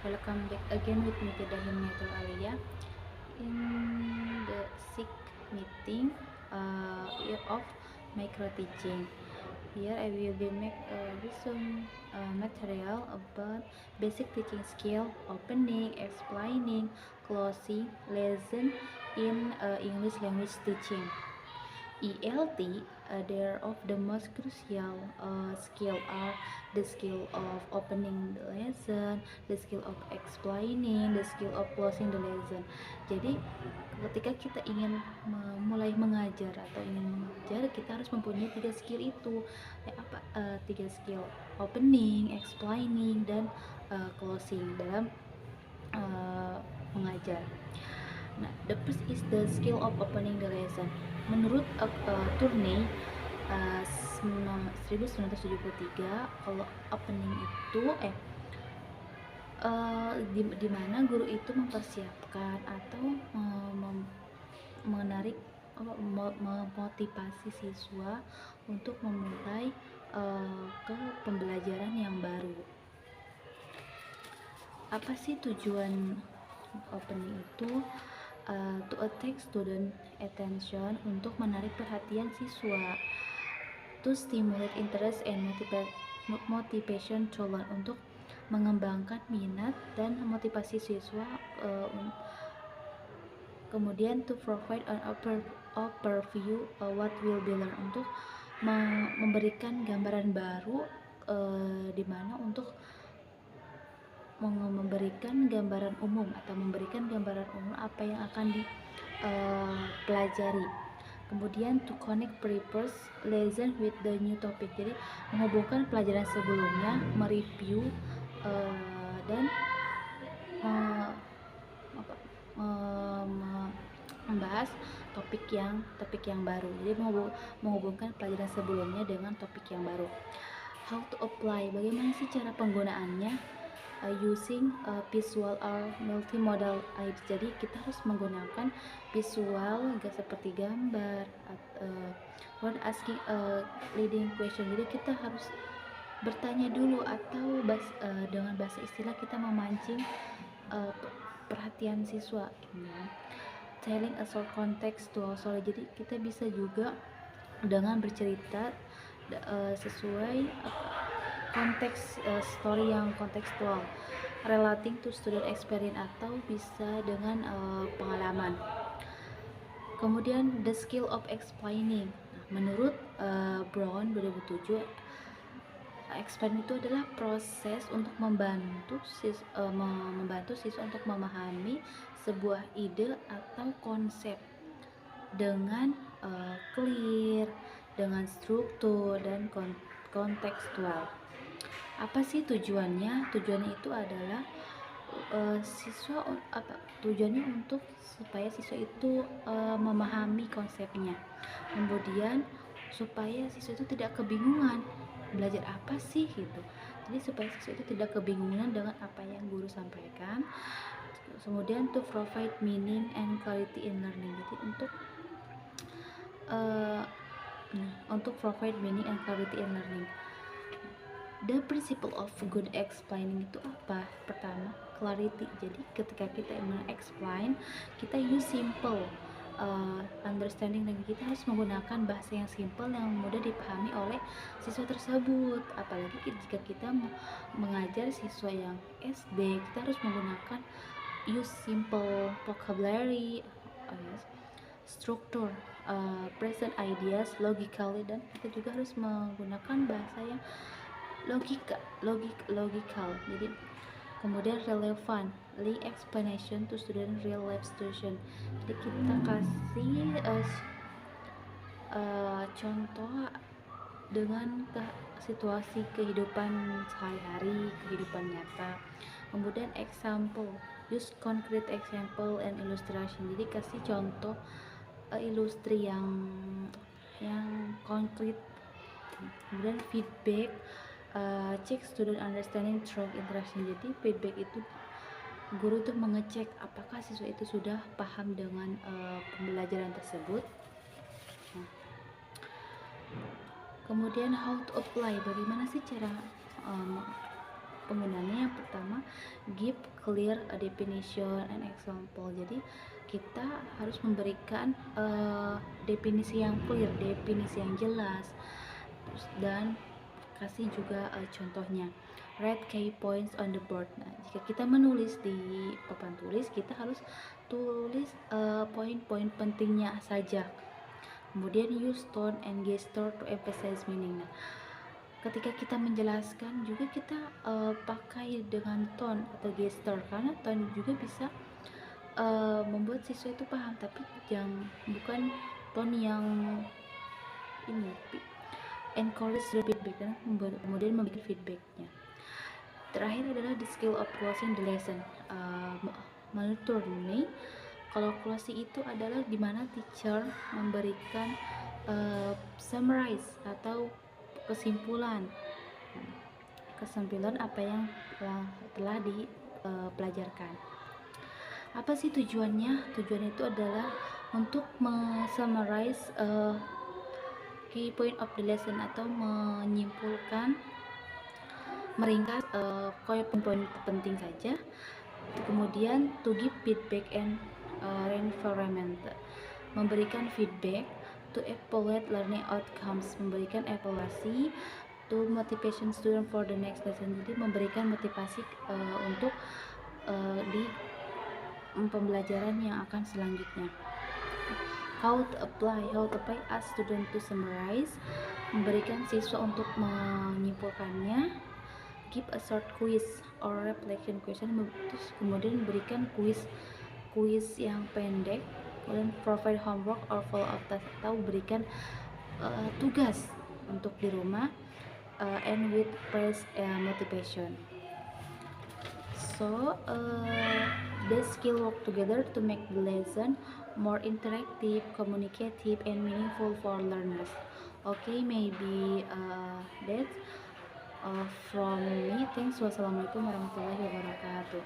Welcome back again with me Fidahiyatul Alia in the sixth meeting year of micro teaching. Here I will be make some material about basic teaching skill, opening, explaining, closing lesson in English language teaching. ELT, there of the most crucial skill are the skill of opening the lesson, the skill of explaining, the skill of closing the lesson. Jadi ketika kita ingin mulai mengajar atau ingin mengajar, kita harus mempunyai tiga skill itu. Tiga skill: opening, explaining, dan closing dalam mengajar. Nah, the first is the skill of opening the lesson. Menurut Tourney 1973, kalau opening itu di mana guru itu mempersiapkan atau menarik memotivasi siswa untuk memulai ke pembelajaran yang baru. Apa sih tujuan opening itu? To attract student attention, untuk menarik perhatian siswa. To stimulate interest and motivation to learn, untuk mengembangkan minat dan motivasi siswa. Kemudian to provide an overview what will be learned, untuk memberikan gambaran baru di mana untuk memberikan gambaran umum atau memberikan gambaran umum apa yang akan dipelajari. Kemudian to connect previous lesson with the new topic, jadi menghubungkan pelajaran sebelumnya, mereview dan membahas topik yang baru. Jadi menghubungkan pelajaran sebelumnya dengan topik yang baru. How to apply, bagaimana sih cara penggunaannya? Using visual or multimodal aids, jadi kita harus menggunakan visual seperti gambar. When asking a leading question, jadi kita harus bertanya dulu atau dengan bahasa istilah kita memancing perhatian siswa. Telling a short contextual story, jadi kita bisa juga dengan bercerita sesuai konteks story yang kontekstual. Relating to student experience, atau bisa dengan pengalaman. Kemudian the skill of explaining. Menurut Brown 2007, explain itu adalah proses untuk membantu siswa untuk memahami sebuah ide atau konsep dengan clear, dengan struktur dan kontekstual. Apa sih tujuannya? Tujuannya itu adalah tujuannya untuk supaya siswa itu memahami konsepnya. Kemudian supaya siswa itu tidak kebingungan belajar apa sih gitu. Jadi supaya siswa itu tidak kebingungan dengan apa yang guru sampaikan. Kemudian to provide meaning and quality in learning. Jadi untuk provide meaning and quality in learning. The principle of good explaining itu apa? Pertama, clarity. Jadi ketika kita explain, kita use simple understanding, dan kita harus menggunakan bahasa yang simple yang mudah dipahami oleh siswa tersebut. Apalagi jika kita mengajar siswa yang SD, kita harus menggunakan use simple vocabulary, struktur, present ideas logically, dan kita juga harus menggunakan bahasa yang logical. Jadi kemudian relevant, explanation to student real life situation. Jadi kita kasih contoh dengan situasi kehidupan sehari-hari, kehidupan nyata. Kemudian example, use concrete example and illustration. Jadi kasih contoh ilustri yang konkret. Kemudian feedback, check student understanding through interaction. Jadi feedback itu guru tuh mengecek apakah siswa itu sudah paham dengan pembelajaran tersebut. Kemudian how to apply, bagaimana sih cara penggunaannya? Yang pertama, give clear a definition and example. Jadi kita harus memberikan definisi yang clear, definisi yang jelas, dan kasih juga contohnya. Write key points on the board. Nah, jika kita menulis di papan tulis, kita harus tulis poin-poin pentingnya saja. Kemudian use tone and gesture to emphasize meaning. Nah, ketika kita menjelaskan juga kita pakai dengan tone atau gesture, karena tone juga bisa membuat siswa itu paham, tapi bukan tone yang ini. Encourage the feedback, dan kemudian memberikan feedbacknya. Terakhir adalah the skill of closing the lesson. Menurut Tourney, kalau closing itu adalah dimana teacher memberikan summarize atau kesimpulan apa yang telah dipelajarkan. Apa sih tujuannya? Tujuannya itu adalah untuk summarize key point of the lesson, atau menyimpulkan, meringkas poin-poin penting saja. Kemudian to give feedback and reinforcement, memberikan feedback. To evaluate learning outcomes, memberikan evaluasi. To motivation student for the next lesson, jadi memberikan motivasi untuk di pembelajaran yang akan selanjutnya. How to apply as student to summarize, memberikan siswa untuk menyimpulkannya. Give a short quiz or reflection question, terus kemudian memberikan quiz yang pendek. Kemudian provide homework or follow up task, atau berikan tugas untuk di rumah. And with praise motivation. So the skill work together to make the lesson more interactive, communicative, and meaningful for learners. Okay, maybe that's from me. Thanks. Wassalamualaikum warahmatullahi wabarakatuh.